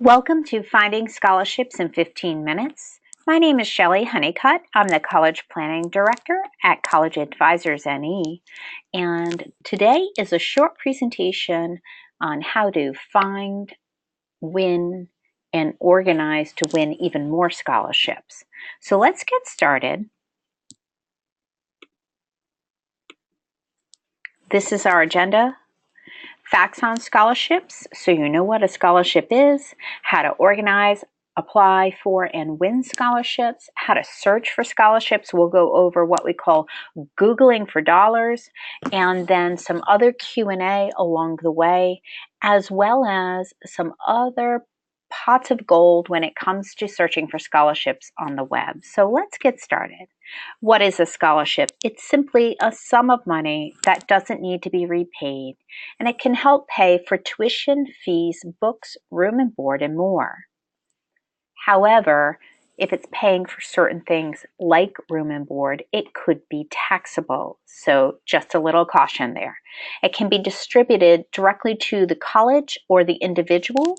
Welcome to Finding Scholarships in 15 Minutes. My name is Shelley Honeycutt. I'm the College Planning Director at College Advisors NE, and today is a short presentation on how to find, win, and organize to win even more scholarships. So let's get started. This is our agenda. Facts on scholarships, so you know what a scholarship is, how to organize, apply for, and win scholarships, how to search for scholarships. We'll go over what we call Googling for dollars, and then some other Q&A along the way, as well as some other pots of gold when it comes to searching for scholarships on the web. So let's get started. What is a scholarship? It's simply a sum of money that doesn't need to be repaid, and it can help pay for tuition, fees, books, room and board, and more. However, if it's paying for certain things like room and board, it could be taxable. So just a little caution there. It can be distributed directly to the college or the individual,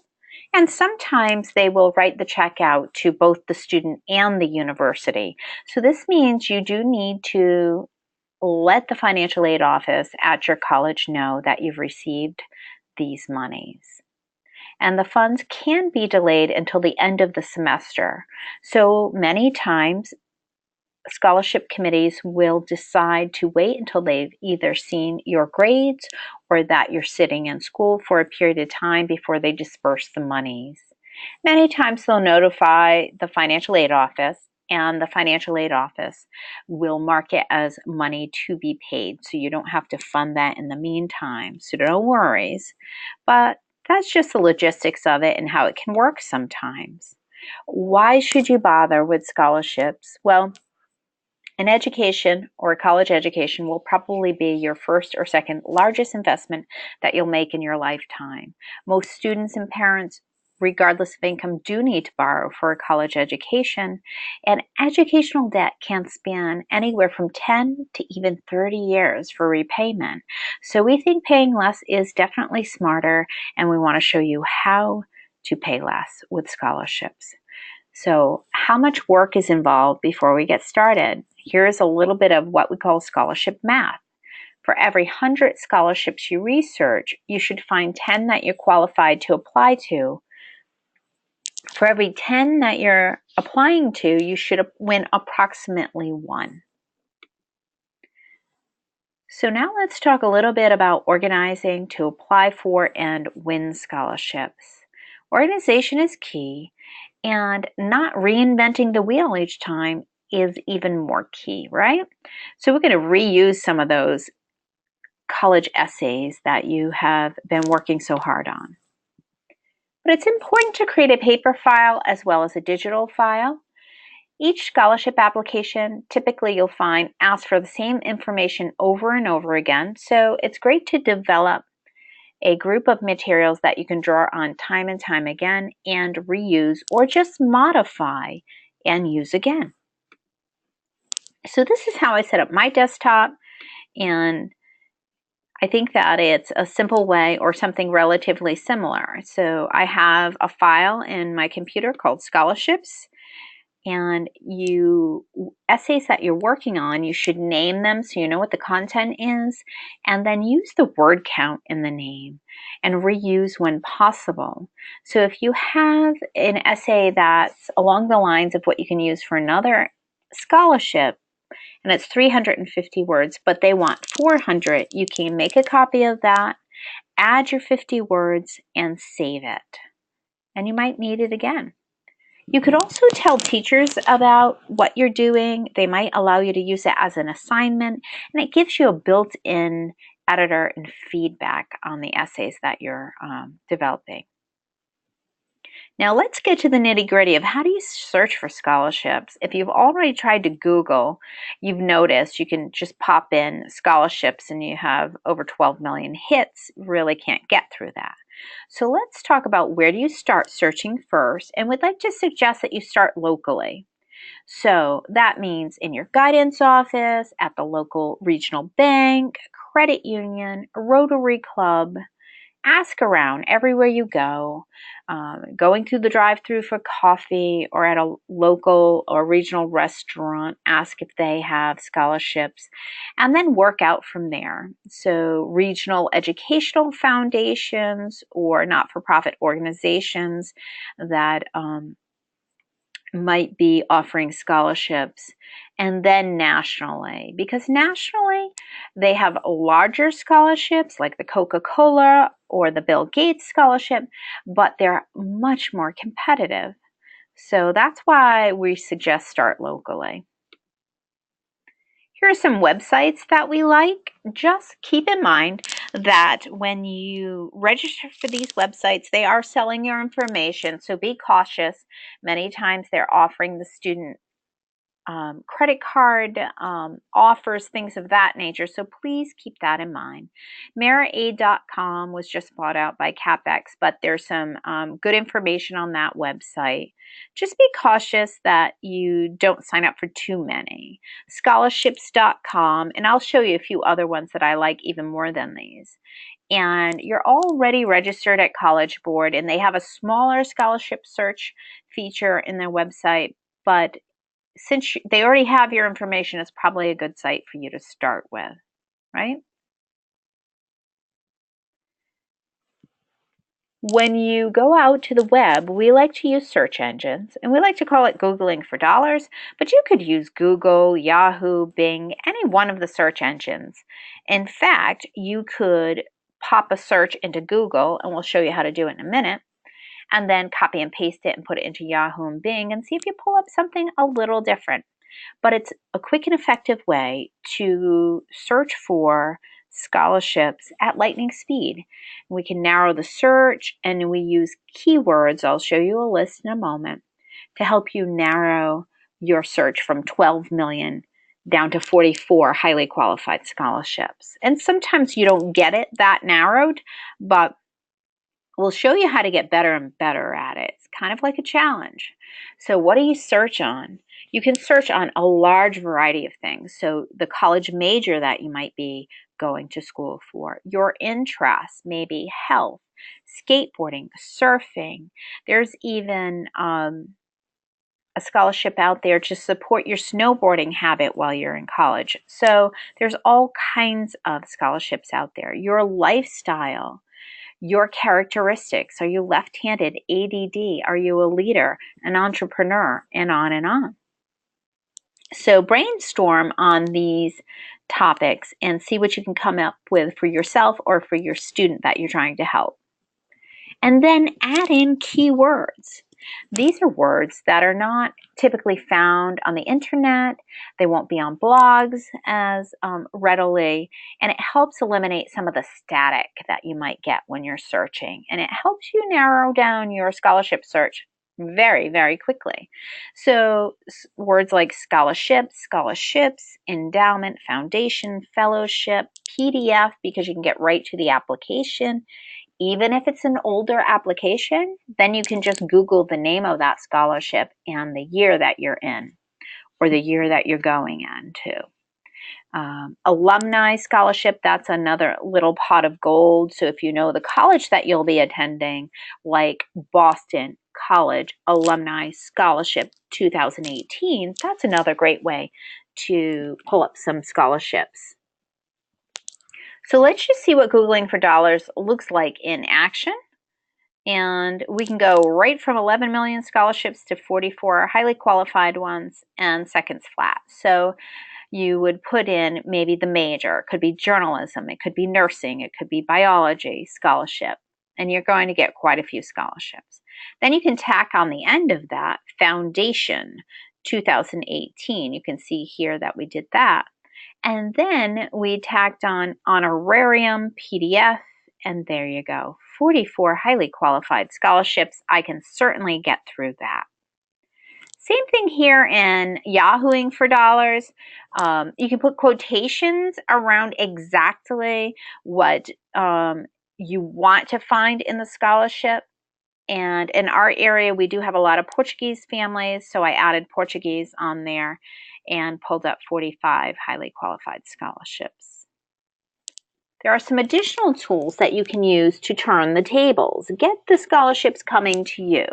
and sometimes they will write the check out to both the student and the university. So this means you do need to let the financial aid office at your college know that you've received these monies. And the funds can be delayed until the end of the semester. So many times, scholarship committees will decide to wait until they've either seen your grades or that you're sitting in school for a period of time before they disperse the monies. Many times they'll notify the financial aid office, and the financial aid office will mark it as money to be paid, so you don't have to fund that in the meantime. So no worries. But that's just the logistics of it and how it can work sometimes. Why should you bother with scholarships? Well, an education or a college education will probably be your first or second largest investment that you'll make in your lifetime. Most students and parents, regardless of income, do need to borrow for a college education, and educational debt can span anywhere from 10 to even 30 years for repayment. So we think paying less is definitely smarter, and we want to show you how to pay less with scholarships. So how much work is involved before we get started? Here's a little bit of what we call scholarship math. For every 100 scholarships you research, you should find 10 that you're qualified to apply to. For every 10 that you're applying to, you should win approximately 1. So now let's talk a little bit about organizing to apply for and win scholarships. Organization is key, and not reinventing the wheel each time is even more key, right? So we're going to reuse some of those college essays that you have been working so hard on. But it's important to create a paper file as well as a digital file. Each scholarship application, typically you'll find, asks for the same information over and over again. So it's great to develop a group of materials that you can draw on time and time again and reuse or just modify and use again. So this is how I set up my desktop, and I think that it's a simple way or something relatively similar. So I have a file in my computer called scholarships, and essays that you're working on, you should name them so you know what the content is, and then use the word count in the name and reuse when possible. So if you have an essay that's along the lines of what you can use for another scholarship, and it's 350 words, but they want 400, you can make a copy of that, add your 50 words, and save it. And you might need it again. You could also tell teachers about what you're doing. They might allow you to use it as an assignment, and it gives you a built-in editor and feedback on the essays that you're developing. Now let's get to the nitty-gritty of how do you search for scholarships. If you've already tried to Google, you've noticed you can just pop in scholarships and you have over 12 million hits. You really can't get through that. So let's talk about where do you start searching first, and we'd like to suggest that you start locally. So that means in your guidance office, at the local regional bank, credit union, Rotary Club, ask around everywhere you go, going through the drive-through for coffee or at a local or regional restaurant, ask if they have scholarships, and then work out from there. So regional educational foundations or not-for-profit organizations that might be offering scholarships, and then nationally, because nationally they have larger scholarships like the Coca-Cola or the Bill Gates scholarship, but they're much more competitive. So that's why we suggest start locally. Here are some websites that we like. Just keep in mind that when you register for these websites, they are selling your information, so be cautious. Many times they're offering the student credit card offers, things of that nature. So please keep that in mind. Meraid.com was just bought out by CapEx, but there's some good information on that website. Just be cautious that you don't sign up for too many. Scholarships.com, and I'll show you a few other ones that I like even more than these. And you're already registered at College Board, and they have a smaller scholarship search feature in their website, but since they already have your information, it's probably a good site for you to start with, right? When you go out to the web, we like to use search engines, and we like to call it Googling for dollars, but you could use Google, Yahoo, Bing, any one of the search engines. In fact, you could pop a search into Google, and we'll show you how to do it in a minute, and then copy and paste it and put it into Yahoo and Bing and see if you pull up something a little different. But it's a quick and effective way to search for scholarships at lightning speed. We can narrow the search, and we use keywords. I'll show you a list in a moment to help you narrow your search from 12 million down to 44 highly qualified scholarships. And sometimes you don't get it that narrowed, but we'll show you how to get better and better at it. It's kind of like a challenge. So what do you search on? You can search on a large variety of things. So the college major that you might be going to school for, your interests, maybe health, skateboarding, surfing. There's even a scholarship out there to support your snowboarding habit while you're in college. So there's all kinds of scholarships out there. Your lifestyle, your characteristics. Are you left-handed, ADD? Are you a leader, an entrepreneur, and on and on. So brainstorm on these topics and see what you can come up with for yourself or for your student that you're trying to help. And then add in keywords. These are words that are not typically found on the internet. They won't be on blogs as readily, and it helps eliminate some of the static that you might get when you're searching, and it helps you narrow down your scholarship search very, very quickly. So words like scholarships, endowment, foundation, fellowship, PDF, because you can get right to the application. Even if it's an older application, then you can just Google the name of that scholarship and the year that you're in or the year that you're going into. Alumni scholarship, that's another little pot of gold. So if you know the college that you'll be attending, like Boston College Alumni Scholarship 2018, that's another great way to pull up some scholarships. So let's just see what Googling for dollars looks like in action. And we can go right from 11 million scholarships to 44 highly qualified ones and seconds flat. So you would put in maybe the major. It could be journalism, it could be nursing, it could be biology scholarship, and you're going to get quite a few scholarships. Then you can tack on the end of that foundation 2018. You can see here that we did that. And then we tacked on honorarium, PDF, and there you go. 44 highly qualified scholarships. I can certainly get through that. Same thing here in Yahooing for dollars. You can put quotations around exactly what you want to find in the scholarship. And in our area, we do have a lot of Portuguese families, so I added Portuguese on there and pulled up 45 highly qualified scholarships. there are some additional tools that you can use to turn the tables, get the scholarships coming to you.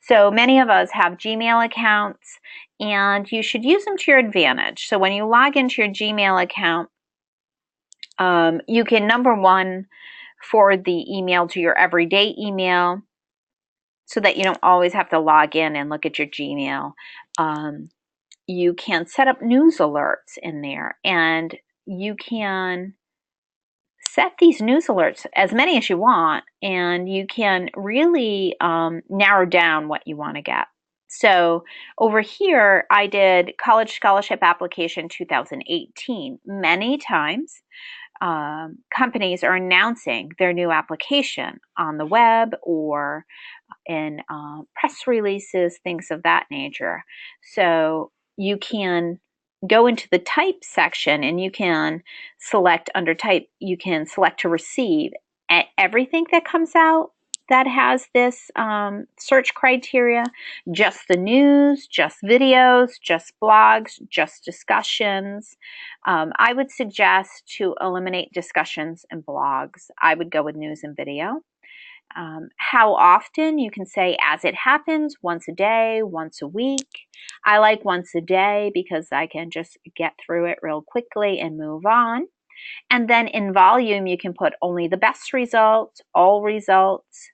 So many of us have Gmail accounts, and you should use them to your advantage. So when you log into your Gmail account, you can, number one, forward the email to your everyday email so that you don't always have to log in and look at your Gmail. You can set up news alerts in there, and you can set these news alerts, as many as you want, and you can really narrow down what you want to get. So over here, I did College Scholarship Application 2018. Many times, companies are announcing their new application on the web or in press releases, things of that nature. So you can go into the type section and you can select under type, you can select to receive everything that comes out that has this search criteria, just the news, just videos, just blogs, just discussions. I would suggest to eliminate discussions and blogs. I would go with news and video. How often? You can say as it happens, once a day, once a week. I like once a day because I can just get through it real quickly and move on. And then in volume, you can put only the best results, all results.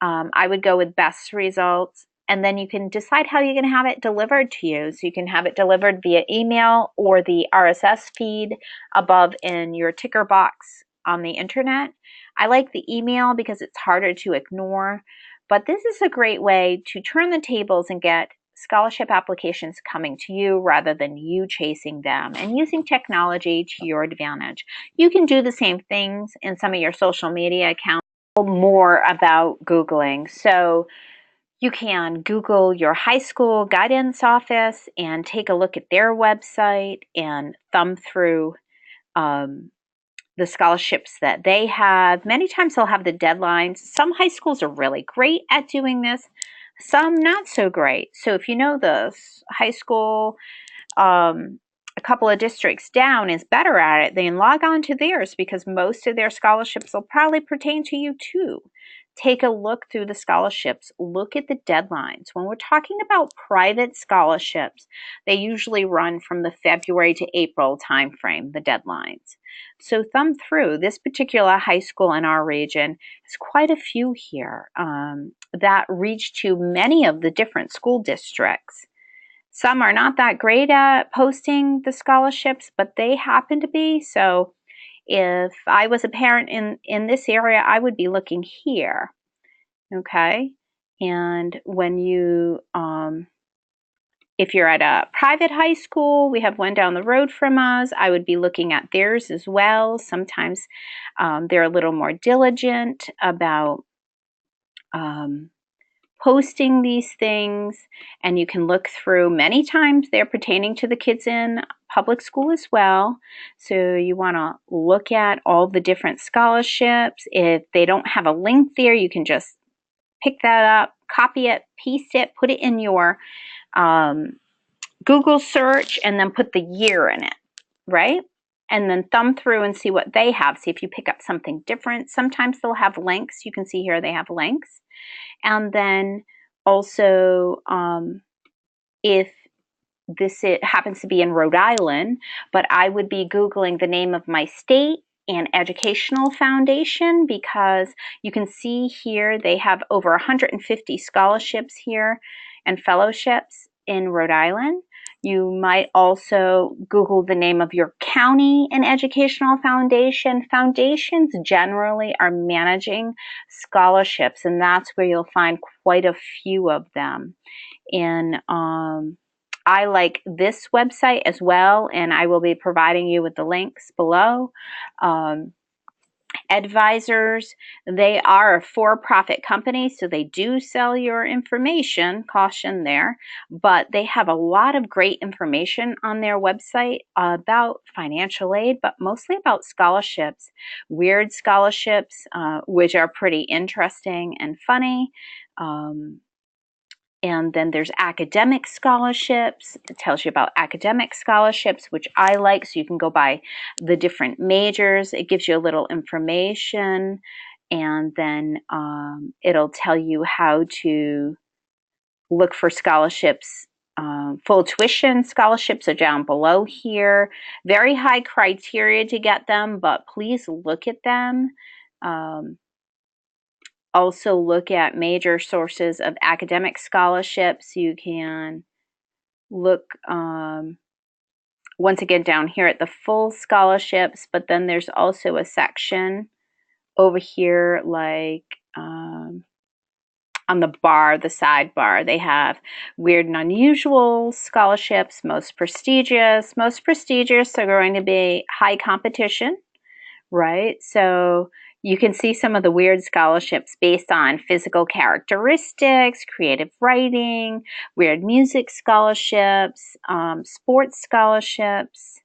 I would go with best results. And then you can decide how you're going to have it delivered to you. So you can have it delivered via email or the RSS feed above in your ticker box on the internet. I like the email because it's harder to ignore, but this is a great way to turn the tables and get scholarship applications coming to you rather than you chasing them and using technology to your advantage. You can do the same things in some of your social media accounts. More about Googling. So you can Google your high school guidance office and take a look at their website and thumb through the scholarships that they have. Many times they'll have the deadlines. Some high schools are really great at doing this, some not so great. So if you know the high school, a couple of districts down is better at it, then log on to theirs because most of their scholarships will probably pertain to you too. Take a look through the scholarships. Look at the deadlines. When we're talking about private scholarships, they usually run from the February to April timeframe, the deadlines. So thumb through. This particular high school in our region has quite a few here that reach to many of the different school districts. Some are not that great at posting the scholarships, but they happen to be. So if I was a parent in this area, I would be looking here. Okay. And when you, if you're at a private high school, we have one down the road from us, I would be looking at theirs as well. Sometimes they're a little more diligent about posting these things, and you can look through. Many times they're pertaining to the kids in public school as well. So you want to look at all the different scholarships. If they don't have a link there, you can just pick that up, copy it, paste it, put it in your Google search, and then put the year in it, right? And then thumb through and see what they have. See if you pick up something different. Sometimes they'll have links. You can see here they have links. And then also, if it happens to be in Rhode Island, but I would be Googling the name of my state and educational foundation, because you can see here they have over 150 scholarships here and fellowships in Rhode Island. You might also Google the name of your county and educational foundation. Foundations generally are managing scholarships, and that's where you'll find quite a few of them. And I like this website as well, and I will be providing you with the links below. Advisors, they are a for-profit company, so they do sell your information, caution there, but they have a lot of great information on their website about financial aid, but mostly about scholarships, weird scholarships, which are pretty interesting and funny. And then there's academic scholarships. It tells you about academic scholarships, which I like. So you can go by the different majors. It gives you a little information. And then it'll tell you how to look for scholarships. Full tuition scholarships are down below here. Very high criteria to get them, but please look at them. Also look at major sources of academic scholarships. You can look once again down here at the full scholarships, but then there's also a section over here like on the bar, the sidebar, they have weird and unusual scholarships, most prestigious. Most prestigious are going to be high competition, right? So you can see some of the weird scholarships based on physical characteristics, creative writing, weird music scholarships, sports scholarships,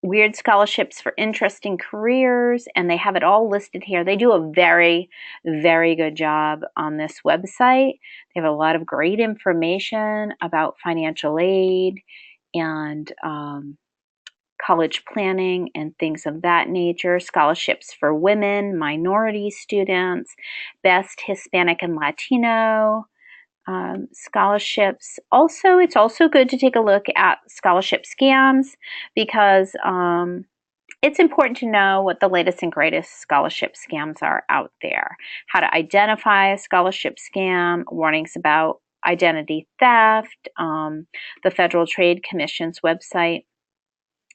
weird scholarships for interesting careers, and they have it all listed here. They do a very, very good job on this website. They have a lot of great information about financial aid and college planning and things of that nature, scholarships for women, minority students, best Hispanic and Latino scholarships. Also, it's also good to take a look at scholarship scams because it's important to know what the latest and greatest scholarship scams are out there. How to identify a scholarship scam, warnings about identity theft. The Federal Trade Commission's website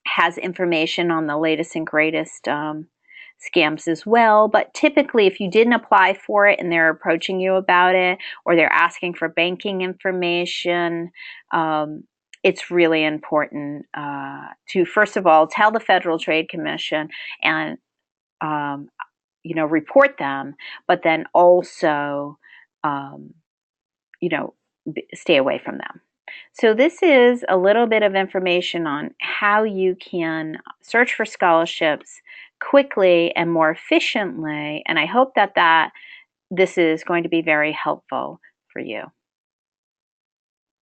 has information on the latest and greatest scams as well. But typically, if you didn't apply for it and they're approaching you about it, or they're asking for banking information, it's really important to, first of all, tell the Federal Trade Commission and report them, but then also stay away from them. So this is a little bit of information on how you can search for scholarships quickly and more efficiently, and I hope that this is going to be very helpful for you.